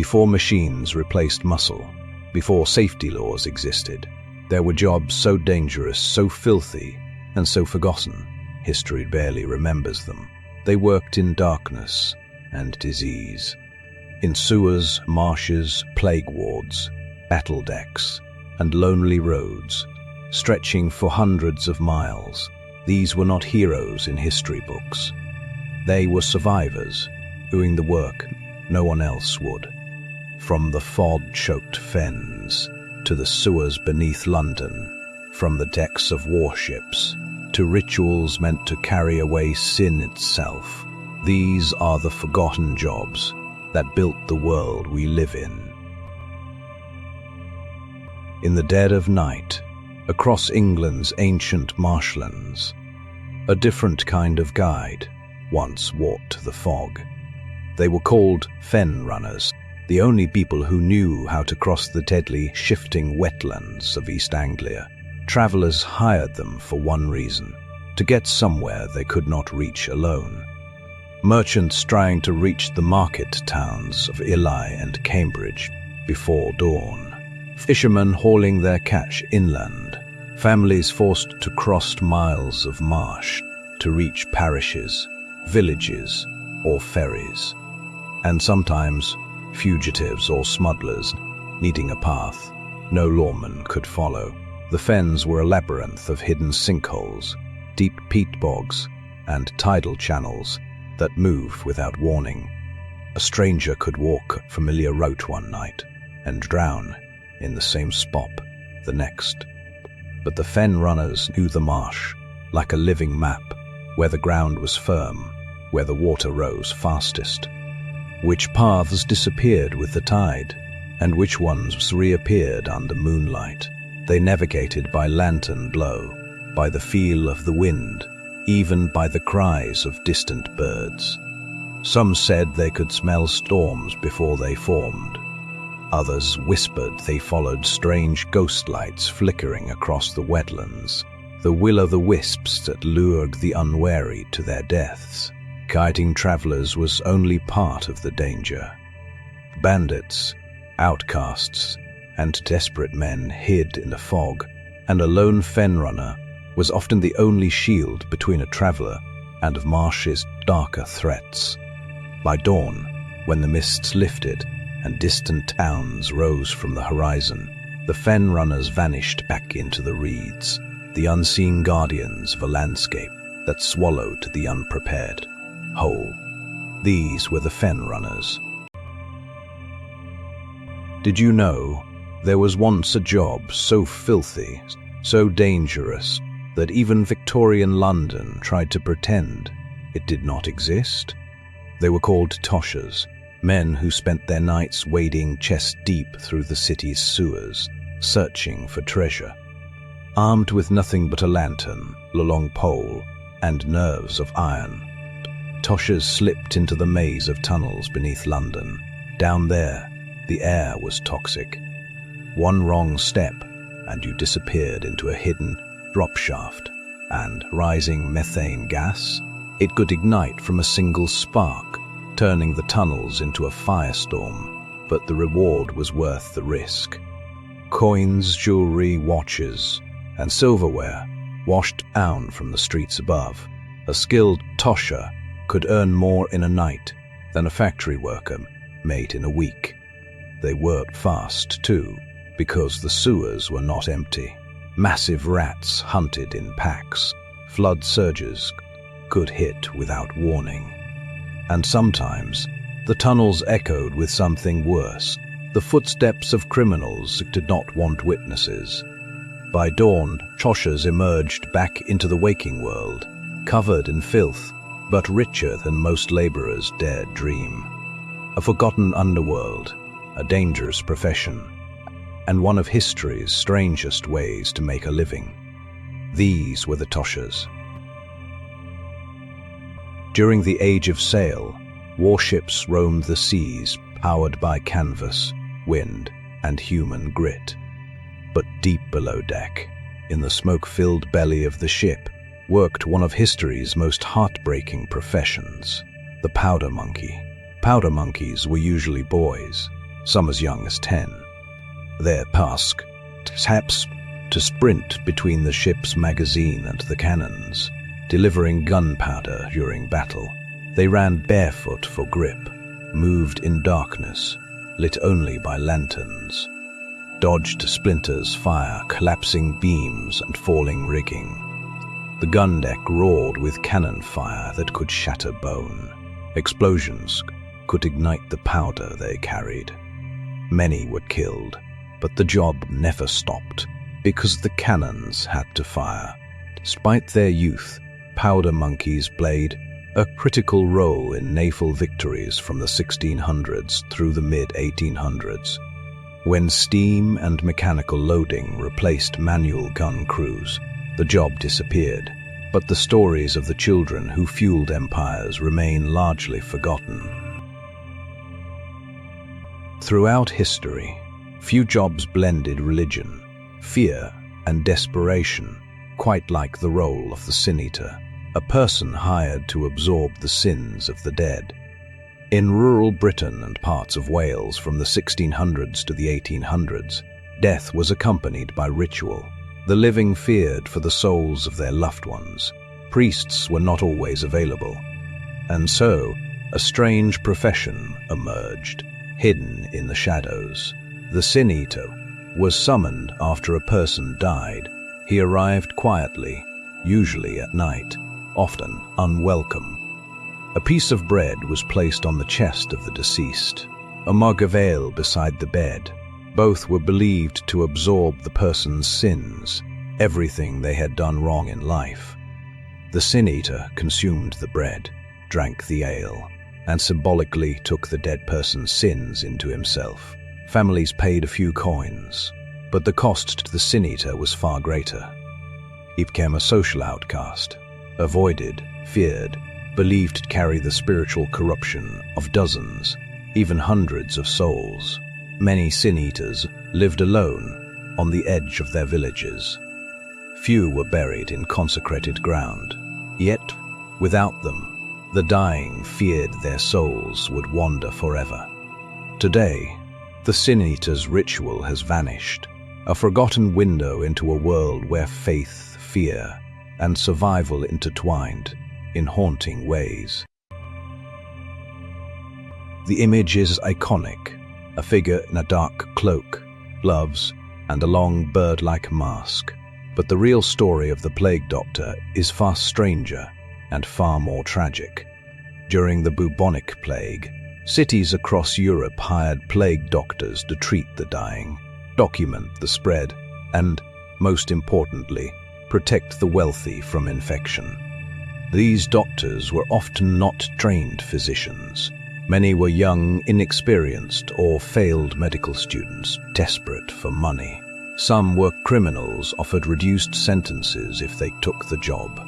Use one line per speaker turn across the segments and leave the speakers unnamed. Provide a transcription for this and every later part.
Before machines replaced muscle, before safety laws existed, there were jobs so dangerous, so filthy, and so forgotten, history barely remembers them. They worked in darkness and disease, in sewers, marshes, plague wards, battle decks, and lonely roads, stretching for hundreds of miles. These were not heroes in history books. They were survivors, doing the work no one else would. From the fog-choked fens to the sewers beneath London, from the decks of warships to rituals meant to carry away sin itself, these are the forgotten jobs that built the world we live in. In the dead of night, across England's ancient marshlands, a different kind of guide once walked the fog. They were called Fen Runners, the only people who knew how to cross the deadly, shifting wetlands of East Anglia. Travellers hired them for one reason: to get somewhere they could not reach alone. Merchants trying to reach the market towns of Ely and Cambridge before dawn. Fishermen hauling their catch inland. Families forced to cross miles of marsh to reach parishes, villages, or ferries. And sometimes fugitives or smugglers needing a path no lawman could follow. The fens were a labyrinth of hidden sinkholes, deep peat bogs, and tidal channels that move without warning. A stranger could walk a familiar route one night and drown in the same spot the next. But the Fen Runners knew the marsh like a living map, where the ground was firm, where the water rose fastest, which paths disappeared with the tide, and which ones reappeared under moonlight. They navigated by lantern glow, by the feel of the wind, even by the cries of distant birds. Some said they could smell storms before they formed. Others whispered they followed strange ghost lights flickering across the wetlands, the will-o'-the-wisps that lured the unwary to their deaths. Guiding travelers was only part of the danger. Bandits, outcasts, and desperate men hid in the fog, and a lone fen runner was often the only shield between a traveler and of marsh's darker threats. By dawn, when the mists lifted and distant towns rose from the horizon, the fen runners vanished back into the reeds, the unseen guardians of a landscape that swallowed the unprepared whole. These were the Fen Runners. Did you know there was once a job so filthy, so dangerous, that even Victorian London tried to pretend it did not exist? They were called Toshers, men who spent their nights wading chest-deep through the city's sewers, searching for treasure. Armed with nothing but a lantern, a long pole, and nerves of iron, Toshers slipped into the maze of tunnels beneath London. Down there, the air was toxic. One wrong step, and you disappeared into a hidden drop shaft, and rising methane gas, it could ignite from a single spark, turning the tunnels into a firestorm, but the reward was worth the risk. Coins, jewelry, watches, and silverware washed down from the streets above. A skilled Tosher could earn more in a night than a factory worker made in a week. They worked fast, too, because the sewers were not empty. Massive rats hunted in packs. Flood surges could hit without warning. And sometimes, the tunnels echoed with something worse. The footsteps of criminals who did not want witnesses. By dawn, Toshers emerged back into the waking world, covered in filth, but richer than most laborers dared dream. A forgotten underworld, a dangerous profession, and one of history's strangest ways to make a living. These were the Toshers. During the Age of Sail, warships roamed the seas, powered by canvas, wind, and human grit. But deep below deck, in the smoke-filled belly of the ship, worked one of history's most heartbreaking professions, the powder monkey. Powder monkeys were usually boys, some as young as 10. Their task, perhaps, to sprint between the ship's magazine and the cannons, delivering gunpowder during battle. They ran barefoot for grip, moved in darkness, lit only by lanterns, dodged splinters, fire, collapsing beams and falling rigging. The gun deck roared with cannon fire that could shatter bone. Explosions could ignite the powder they carried. Many were killed, but the job never stopped because the cannons had to fire. Despite their youth, powder monkeys played a critical role in naval victories from the 1600s through the mid-1800s, when steam and mechanical loading replaced manual gun crews. The job disappeared, but the stories of the children who fueled empires remain largely forgotten. Throughout history, few jobs blended religion, fear, and desperation, quite like the role of the sin eater, a person hired to absorb the sins of the dead. In rural Britain and parts of Wales from the 1600s to the 1800s, death was accompanied by ritual. The living feared for the souls of their loved ones. Priests were not always available, and so a strange profession emerged, hidden in the shadows. The sin eater was summoned after a person died. He arrived quietly, usually at night, often unwelcome. A piece of bread was placed on the chest of the deceased, a mug of ale beside the bed. Both were believed to absorb the person's sins, everything they had done wrong in life. The sin-eater consumed the bread, drank the ale, and symbolically took the dead person's sins into himself. Families paid a few coins, but the cost to the sin-eater was far greater. He became a social outcast, avoided, feared, believed to carry the spiritual corruption of dozens, even hundreds of souls. Many sin-eaters lived alone on the edge of their villages. Few were buried in consecrated ground. Yet, without them, the dying feared their souls would wander forever. Today, the sin-eater's ritual has vanished, a forgotten window into a world where faith, fear, and survival intertwined in haunting ways. The image is iconic. A figure in a dark cloak, gloves, and a long bird-like mask. But the real story of the plague doctor is far stranger and far more tragic. During the bubonic plague, cities across Europe hired plague doctors to treat the dying, document the spread, and, most importantly, protect the wealthy from infection. These doctors were often not trained physicians. Many were young, inexperienced, or failed medical students, desperate for money. Some were criminals offered reduced sentences if they took the job.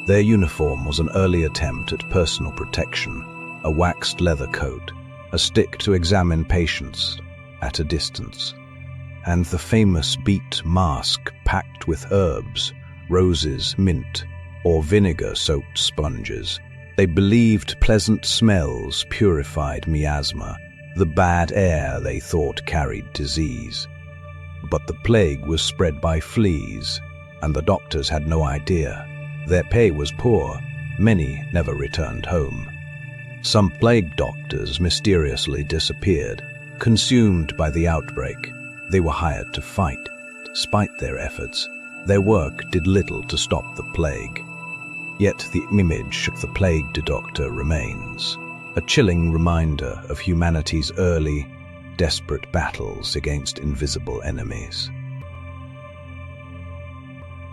Their uniform was an early attempt at personal protection, a waxed leather coat, a stick to examine patients at a distance, and the famous beet mask packed with herbs, roses, mint, or vinegar-soaked sponges. They believed pleasant smells purified miasma, the bad air they thought carried disease. But the plague was spread by fleas, and the doctors had no idea. Their pay was poor. Many never returned home. Some plague doctors mysteriously disappeared, consumed by the outbreak. They were hired to fight. Despite their efforts, their work did little to stop the plague. Yet the image of the plagued doctor remains, a chilling reminder of humanity's early, desperate battles against invisible enemies.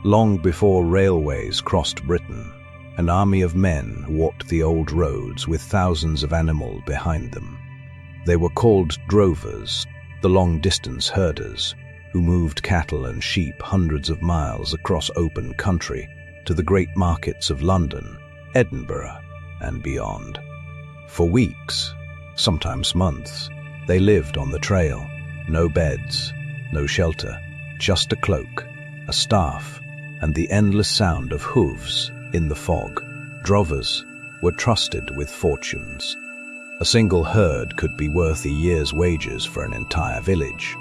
Long before railways crossed Britain, an army of men walked the old roads with thousands of animals behind them. They were called drovers, the long-distance herders, who moved cattle and sheep hundreds of miles across open country to the great markets of London, Edinburgh, and beyond. For weeks, sometimes months, they lived on the trail. No beds, no shelter, just a cloak, a staff, and the endless sound of hooves in the fog. Drovers were trusted with fortunes. A single herd could be worth a year's wages for an entire village.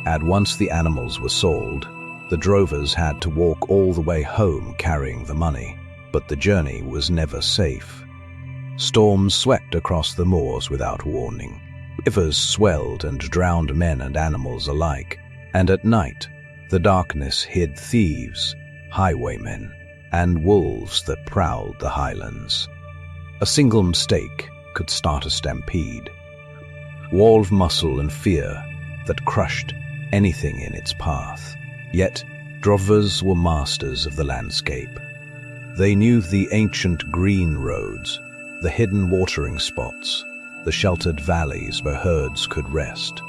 And once the animals were sold, the drovers had to walk all the way home carrying the money, but the journey was never safe. Storms swept across the moors without warning. Rivers swelled and drowned men and animals alike, and at night, the darkness hid thieves, highwaymen, and wolves that prowled the highlands. A single mistake could start a stampede. Wolf muscle and fear that crushed anything in its path. Yet, drovers were masters of the landscape. They knew the ancient green roads, the hidden watering spots, the sheltered valleys where herds could rest.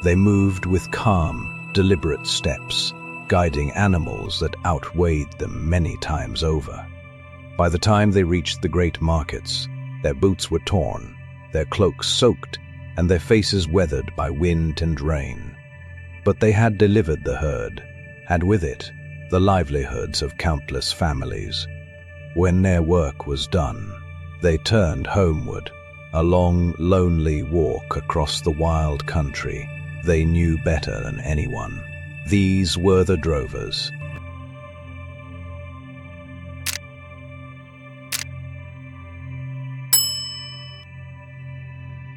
They moved with calm, deliberate steps, guiding animals that outweighed them many times over. By the time they reached the great markets, their boots were torn, their cloaks soaked, and their faces weathered by wind and rain. But they had delivered the herd, and with it, the livelihoods of countless families. When their work was done, they turned homeward, a long, lonely walk across the wild country they knew better than anyone. These were the drovers,